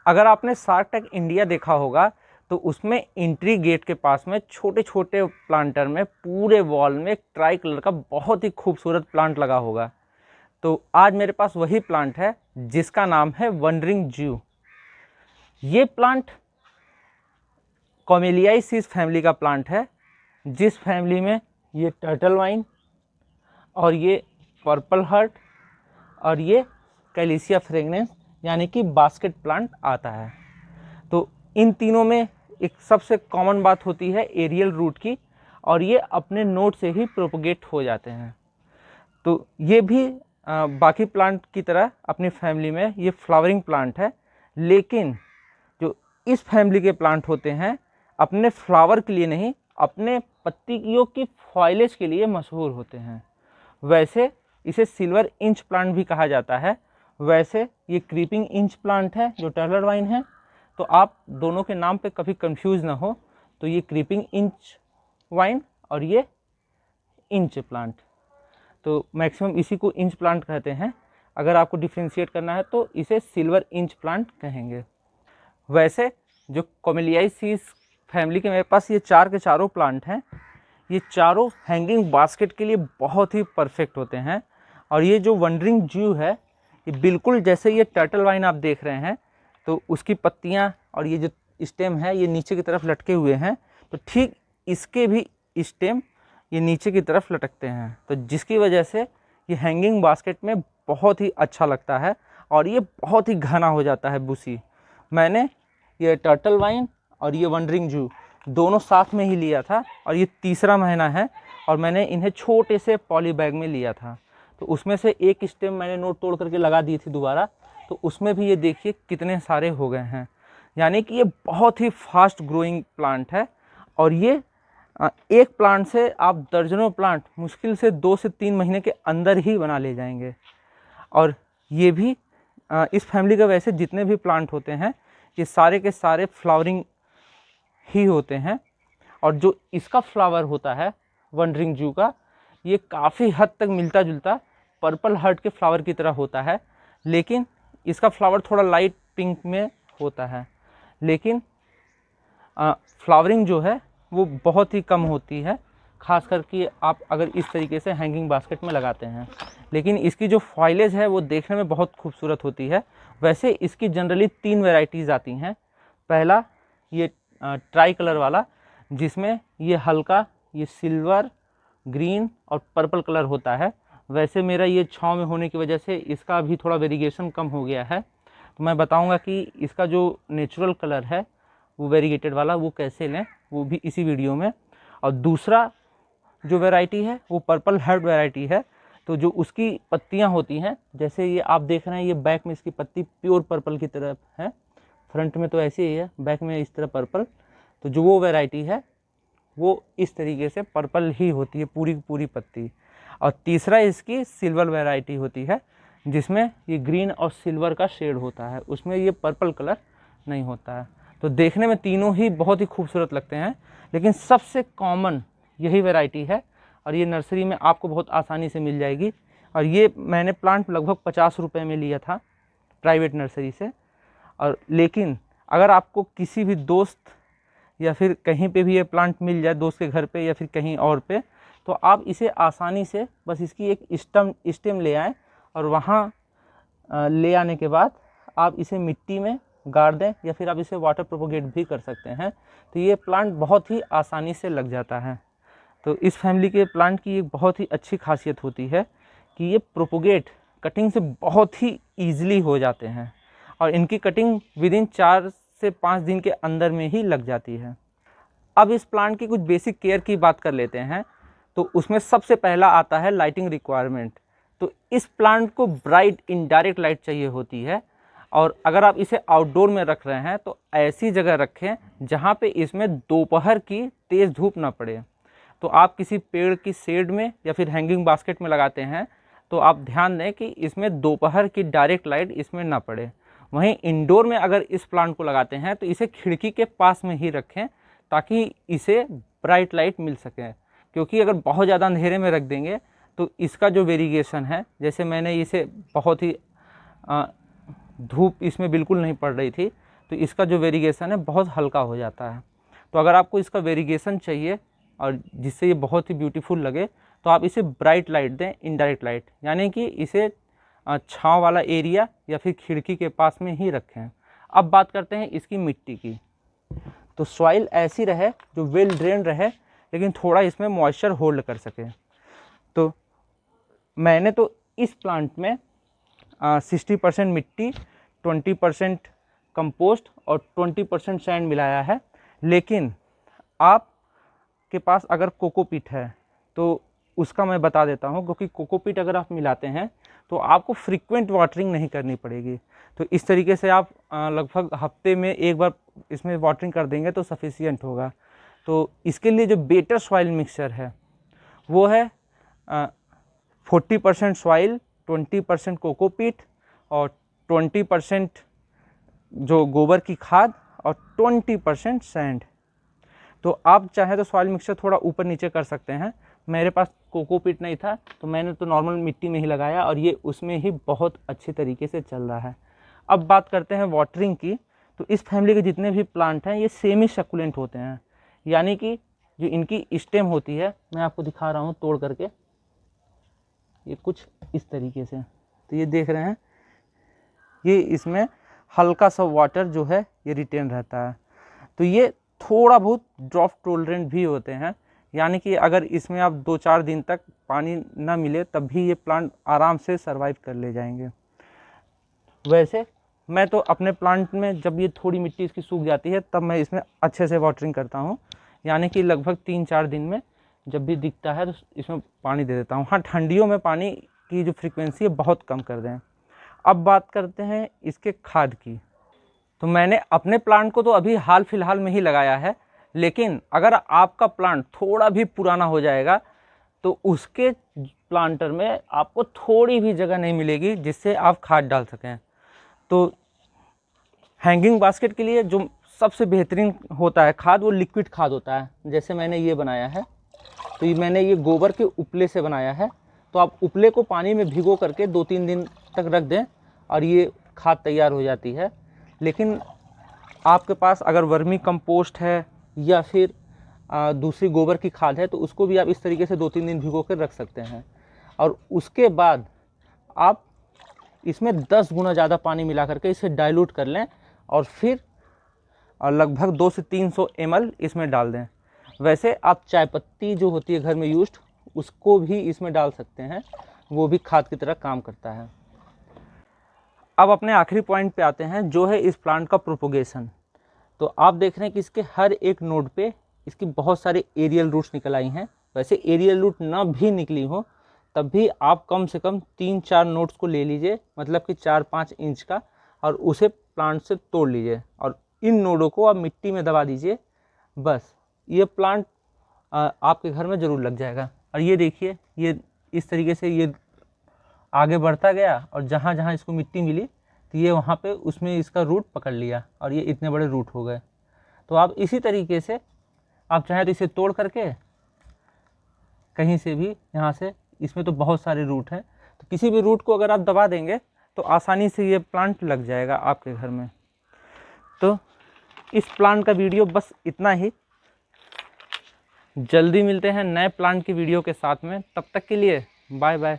अगर आपने shark tank India देखा होगा तो उसमें एंट्री गेट के पास में छोटे छोटे प्लांटर में पूरे वॉल में एक ट्राई कलर का बहुत ही खूबसूरत प्लांट लगा होगा। तो आज मेरे पास वही प्लांट है जिसका नाम है वंडरिंग जू। ये प्लांट कॉमेलियासीस फैमिली का प्लांट है, जिस फैमिली में ये टर्टल वाइन और ये पर्पल हार्ट और ये कैलिसिया फ्रेगनेंस यानी कि बास्केट प्लांट आता है। तो इन तीनों में एक सबसे कॉमन बात होती है एरियल रूट की, और ये अपने नोड से ही प्रोपोगेट हो जाते हैं। तो ये भी बाकी प्लांट की तरह अपनी फैमिली में ये फ्लावरिंग प्लांट है, लेकिन जो इस फैमिली के प्लांट होते हैं अपने फ्लावर के लिए नहीं, अपने पत्तियों की फॉइलेज के लिए मशहूर होते हैं। वैसे इसे सिल्वर इंच प्लांट भी कहा जाता है। वैसे ये क्रीपिंग इंच प्लांट है जो टर्टल वाइन है, तो आप दोनों के नाम पे कभी कंफ्यूज ना हो। तो ये क्रीपिंग इंच वाइन और ये इंच प्लांट, तो मैक्सिमम इसी को इंच प्लांट कहते हैं। अगर आपको डिफ्रेंशिएट करना है तो इसे सिल्वर इंच प्लांट कहेंगे। वैसे जो कॉमेलियासीस फैमिली के मेरे पास ये चार के चारों प्लांट हैं, ये चारों हैंगिंग बास्केट के लिए बहुत ही परफेक्ट होते हैं। और ये जो वंडरिंग जू है ये बिल्कुल जैसे ये टर्टल वाइन आप देख रहे हैं, तो उसकी पत्तियां और ये जो स्टेम है ये नीचे की तरफ लटके हुए हैं, तो ठीक इसके भी स्टेम ये नीचे की तरफ लटकते हैं, तो जिसकी वजह से ये हैंगिंग बास्केट में बहुत ही अच्छा लगता है और ये बहुत ही घना हो जाता है बुशी। मैंने ये टर्टल वाइन और ये वंडरिंग जू दोनों साथ में ही लिया था, और ये तीसरा महीना है और मैंने इन्हें छोटे से पॉली बैग में लिया था। तो उसमें से एक स्टेम मैंने नोट तोड़ करके लगा दी थी दोबारा, तो उसमें भी ये देखिए कितने सारे हो गए हैं। यानी कि ये बहुत ही फास्ट ग्रोइंग प्लांट है, और ये एक प्लांट से आप दर्जनों प्लांट मुश्किल से 2 से 3 महीने के अंदर ही बना ले जाएंगे। और ये भी इस फैमिली का वैसे जितने भी प्लांट होते हैं ये सारे के सारे फ्लावरिंग ही होते हैं। और जो इसका फ्लावर होता है वंडरिंग जू का, ये काफ़ी हद तक मिलता जुलता पर्पल हार्ट के फ्लावर की तरह होता है, लेकिन इसका फ्लावर थोड़ा लाइट पिंक में होता है। लेकिन फ्लावरिंग जो है वो बहुत ही कम होती है, खास करके आप अगर इस तरीके से हैंगिंग बास्केट में लगाते हैं। लेकिन इसकी जो फॉइलेज है वो देखने में बहुत खूबसूरत होती है। वैसे इसकी जनरली 3 वैरायटीज़ आती हैं। पहला ये ट्राई कलर वाला, जिसमें ये हल्का ये सिल्वर, ग्रीन और पर्पल कलर होता है। वैसे मेरा ये छाँव में होने की वजह से इसका भी थोड़ा वेरिएशन कम हो गया है, तो मैं बताऊंगा कि इसका जो नेचुरल कलर है वो वेरीगेटेड वाला वो कैसे लें, वो भी इसी वीडियो में। और दूसरा जो वैरायटी है वो पर्पल हार्ट वैरायटी है। तो जो उसकी पत्तियां होती हैं, जैसे ये आप देख रहे हैं, ये बैक में इसकी पत्ती प्योर पर्पल की तरफ है, फ्रंट में तो ऐसे ही है, बैक में इस तरह पर्पल। तो जो वो वैरायटी है वो इस तरीके से पर्पल ही होती है पूरी पूरी पत्ती। और तीसरा इसकी सिल्वर वैरायटी होती है, जिसमें ये ग्रीन और सिल्वर का शेड होता है, उसमें ये पर्पल कलर नहीं होता है। तो देखने में तीनों ही बहुत ही खूबसूरत लगते हैं, लेकिन सबसे कॉमन यही वैरायटी है, और ये नर्सरी में आपको बहुत आसानी से मिल जाएगी। और ये मैंने प्लांट लगभग 50 रुपये में लिया था प्राइवेट नर्सरी से। और लेकिन अगर आपको किसी भी दोस्त या फिर कहीं पे भी ये प्लांट मिल जाए, दोस्त के घर पे या फिर कहीं और पे, तो आप इसे आसानी से बस इसकी एक स्टेम ले आएँ, और वहाँ ले आने के बाद आप इसे मिट्टी में गाड़ दें, या फिर आप इसे वाटर प्रोपोगेट भी कर सकते हैं। तो ये प्लांट बहुत ही आसानी से लग जाता है। तो इस फैमिली के प्लांट की एक बहुत ही अच्छी खासियत होती है कि ये प्रोपोगेट कटिंग से बहुत ही ईजिली हो जाते हैं, और इनकी कटिंग विदिन 4 से 5 दिन के अंदर में ही लग जाती है। अब इस प्लांट की कुछ बेसिक केयर की बात कर लेते हैं। तो उसमें सबसे पहला आता है लाइटिंग रिक्वायरमेंट। तो इस प्लांट को ब्राइट इनडायरेक्ट लाइट चाहिए होती है, और अगर आप इसे आउटडोर में रख रहे हैं तो ऐसी जगह रखें जहाँ पे इसमें दोपहर की तेज़ धूप ना पड़े। तो आप किसी पेड़ की शेड में या फिर हैंगिंग बास्केट में लगाते हैं तो आप ध्यान दें कि इसमें दोपहर की डायरेक्ट लाइट इसमें ना पड़े। वहीं इंडोर में अगर इस प्लांट को लगाते हैं तो इसे खिड़की के पास में ही रखें, ताकि इसे ब्राइट लाइट मिल सके। क्योंकि अगर बहुत ज़्यादा अंधेरे में रख देंगे तो इसका जो वेरिएशन है, जैसे मैंने इसे बहुत ही धूप इसमें बिल्कुल नहीं पड़ रही थी, तो इसका जो वेरिगेशन है बहुत हल्का हो जाता है। तो अगर आपको इसका वेरिगेशन चाहिए और जिससे ये बहुत ही ब्यूटीफुल लगे, तो आप इसे ब्राइट लाइट दें, इनडायरेक्ट लाइट, यानी कि इसे छांव वाला एरिया या फिर खिड़की के पास में ही रखें। अब बात करते हैं इसकी मिट्टी की। तो सॉइल ऐसी रहे जो वेल ड्रेन रहे, लेकिन थोड़ा इसमें मॉइस्चर होल्ड कर सके। तो मैंने तो इस प्लांट में 60% मिट्टी, 20% कंपोस्ट और 20% सैंड मिलाया है। लेकिन आपके पास अगर कोकोपीट है तो उसका मैं बता देता हूँ, क्योंकि कोकोपीट अगर आप मिलाते हैं तो आपको फ्रीक्वेंट वाटरिंग नहीं करनी पड़ेगी। तो इस तरीके से आप लगभग हफ्ते में एक बार इसमें वाटरिंग कर देंगे तो सफिशियंट होगा। तो इसके लिए जो बेटर सॉइल मिक्सचर है वो है 40% सॉइल, 20% कोकोपीट और 20% जो गोबर की खाद और 20% सैंड। तो आप चाहे तो सॉइल मिक्सचर थोड़ा ऊपर नीचे कर सकते हैं। मेरे पास कोकोपीट नहीं था तो मैंने तो नॉर्मल मिट्टी में ही लगाया और ये उसमें ही बहुत अच्छी तरीके से चल रहा है। अब बात करते हैं वाटरिंग की। तो इस फैमिली के जितने भी प्लांट हैं ये सेमी सक्युलेंट होते हैं, यानी कि जो इनकी स्टेम होती है, मैं आपको दिखा रहा हूँ तोड़ करके, ये कुछ इस तरीके से। तो ये देख रहे हैं, ये इसमें हल्का सा वाटर जो है ये रिटेन रहता है। तो ये थोड़ा बहुत ड्रॉप टॉलरेंट भी होते हैं, यानी कि अगर इसमें आप 2-4 दिन तक पानी ना मिले तब भी ये प्लांट आराम से सरवाइव कर ले जाएंगे। वैसे मैं तो अपने प्लांट में जब ये थोड़ी मिट्टी इसकी सूख जाती है तब मैं इसमें अच्छे से वाटरिंग करता हूँ, यानी कि लगभग 3-4 दिन में जब भी दिखता है तो इसमें पानी दे देता हूँ। हाँ, ठंडियों में पानी की जो फ्रीक्वेंसी है बहुत कम कर दें। अब बात करते हैं इसके खाद की। तो मैंने अपने प्लांट को तो अभी हाल फिलहाल में ही लगाया है, लेकिन अगर आपका प्लांट थोड़ा भी पुराना हो जाएगा तो उसके प्लांटर में आपको थोड़ी भी जगह नहीं मिलेगी जिससे आप खाद डाल सकें। तो हैंगिंग बास्केट के लिए जो सबसे बेहतरीन होता है खाद, वो लिक्विड खाद होता है। जैसे मैंने ये बनाया है, तो मैंने ये गोबर के उपले से बनाया है। तो आप उपले को पानी में भिगो करके 2-3 दिन तक रख दें और ये खाद तैयार हो जाती है। लेकिन आपके पास अगर वर्मी कंपोस्ट है या फिर दूसरी गोबर की खाद है तो उसको भी आप इस तरीके से 2-3 दिन भिगो कर रख सकते हैं। और उसके बाद आप इसमें 10 गुना ज़्यादा पानी मिला करके इसे डाइल्यूट कर लें और फिर लगभग 200 से 300 ml इसमें डाल दें। वैसे आप चाय पत्ती जो होती है घर में यूज्ड, उसको भी इसमें डाल सकते हैं, वो भी खाद की तरह काम करता है। अब अपने आखिरी पॉइंट पे आते हैं, जो है इस प्लांट का प्रोपोगेशन। तो आप देख रहे हैं कि इसके हर एक नोड पे इसकी बहुत सारे एरियल रूट्स निकल आई हैं। वैसे एरियल रूट ना भी निकली हो तब भी आप कम से कम 3-4 नोड्स को ले लीजिए, मतलब कि 4-5 इंच का, और उसे प्लांट से तोड़ लीजिए और इन नोडों को आप मिट्टी में दबा दीजिए। बस ये प्लांट आपके घर में ज़रूर लग जाएगा। और ये देखिए, ये इस तरीके से ये आगे बढ़ता गया और जहाँ जहाँ इसको मिट्टी मिली तो ये वहाँ पे उसमें इसका रूट पकड़ लिया और ये इतने बड़े रूट हो गए। तो आप इसी तरीके से आप चाहें तो इसे तोड़ करके कहीं से भी, यहाँ से, इसमें तो बहुत सारे रूट हैं, तो किसी भी रूट को अगर आप दबा देंगे तो आसानी से ये प्लांट लग जाएगा आपके घर में। तो इस प्लांट का वीडियो बस इतना ही। जल्दी मिलते हैं नए प्लांट की वीडियो के साथ में, तब तक के लिए बाय बाय।